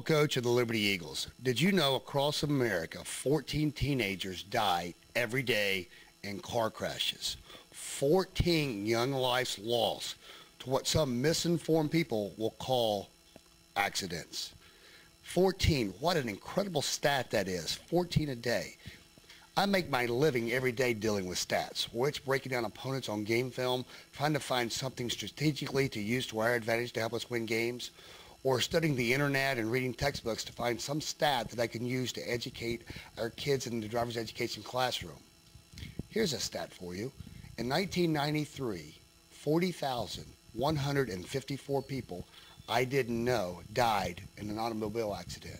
Coach of the Liberty Eagles. Did you know across America, 14 teenagers die every day in car crashes? 14 young lives lost to what some misinformed people will call accidents. 14, what an incredible stat that is, 14 a day. I make my living every day dealing with stats, whether it's breaking down opponents on game film, trying to find something strategically to use to our advantage to help us win games, or studying the internet and reading textbooks to find some stat that I can use to educate our kids in the driver's education classroom. Here's a stat for you. In 1993, 40,154 people I didn't know died in an automobile accident.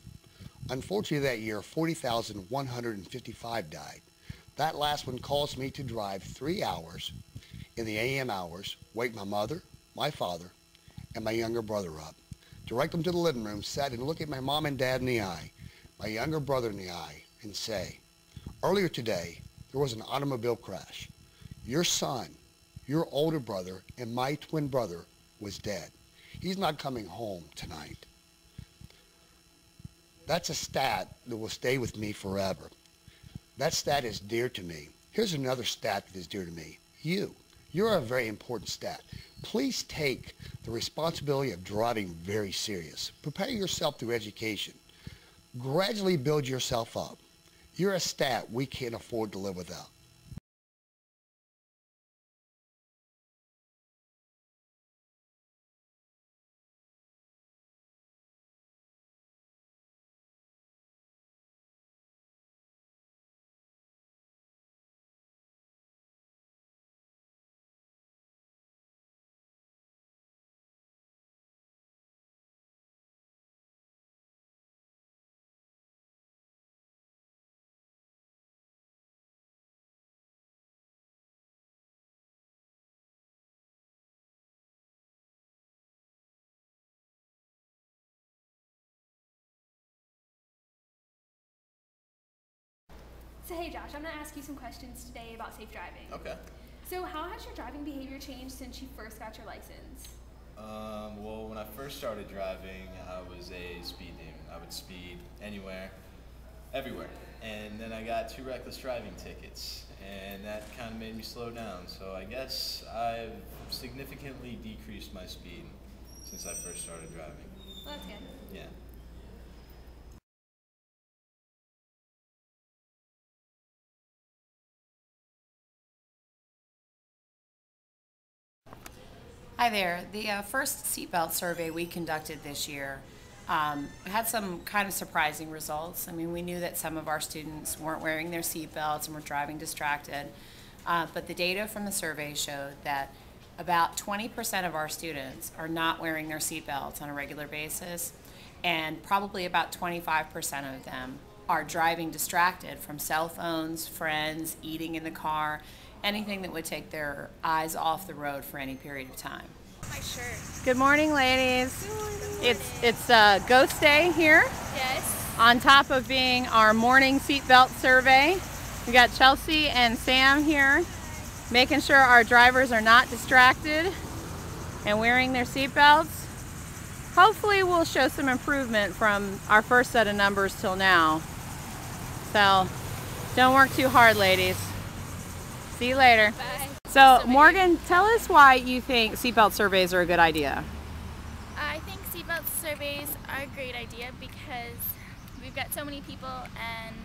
Unfortunately that year, 40,155 died. That last one caused me to drive 3 hours in the AM hours, wake my mother, my father, and my younger brother up, direct them to the living room, sit and look at my mom and dad in the eye, my younger brother in the eye, and say, earlier today, there was an automobile crash. Your son, your older brother, and my twin brother was dead. He's not coming home tonight. That's a stat that will stay with me forever. That stat is dear to me. Here's another stat that is dear to me. You're a very important stat. Please take the responsibility of driving very serious. Prepare yourself through education. Gradually build yourself up. You're a stat we can't afford to live without. So hey Josh, I'm going to ask you some questions today about safe driving. Okay. So how has your driving behavior changed since you first got your license? Well, when I first started driving, I was a speed demon. I would speed anywhere, everywhere. And then I got 2 reckless driving tickets, and that kind of made me slow down. So I guess I've significantly decreased my speed since I first started driving. Well, that's good. Yeah. Hi there. The first seatbelt survey we conducted this year had some kind of surprising results. I mean, we knew that some of our students weren't wearing their seatbelts and were driving distracted, but the data from the survey showed that about 20% of our students are not wearing their seatbelts on a regular basis, and probably about 25% of them are driving distracted from cell phones, friends, eating in the car, anything that would take their eyes off the road for any period of time. My shirt. Good morning, ladies. Good morning. It's Ghost Day here. Yes. On top of being our morning seatbelt survey, we got Chelsea and Sam here, making sure our drivers are not distracted and wearing their seatbelts. Hopefully, we'll show some improvement from our first set of numbers till now. So, don't work too hard, ladies. See you later. Bye. So Morgan, tell us why you think seatbelt surveys are a good idea. I think seatbelt surveys are a great idea because we've got so many people, and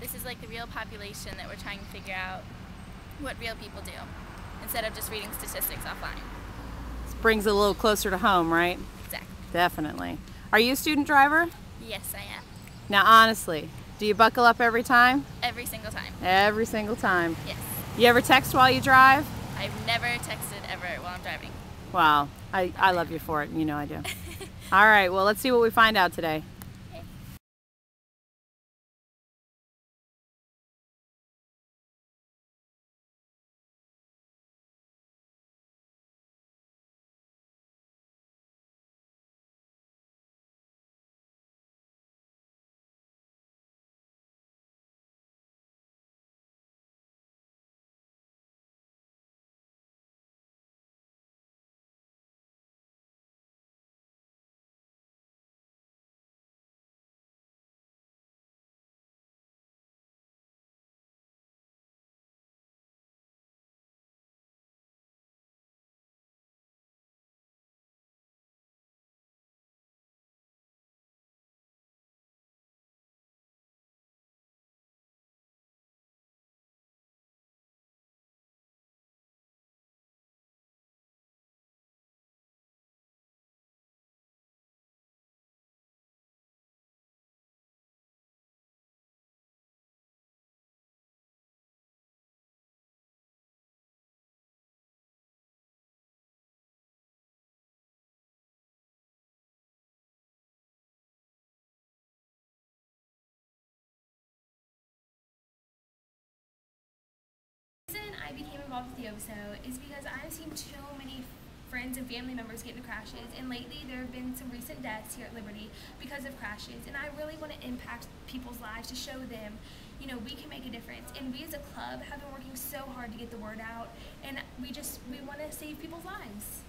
this is like the real population that we're trying to figure out what real people do instead of just reading statistics offline. This brings it a little closer to home, right? Exactly. Definitely. Are you a student driver? Yes, I am. Now honestly, do you buckle up every time? Every single time. Every single time. Yes. You ever text while you drive? I've never texted ever while I'm driving. Wow, I love you for it, you know I do. All right, well let's see what we find out today. involved with YOVASO is because I've seen so many friends and family members get into crashes, and lately there have been some recent deaths here at Liberty because of crashes, and I really want to impact people's lives to show them, you know, we can make a difference. And we as a club have been working so hard to get the word out, and we want to save people's lives.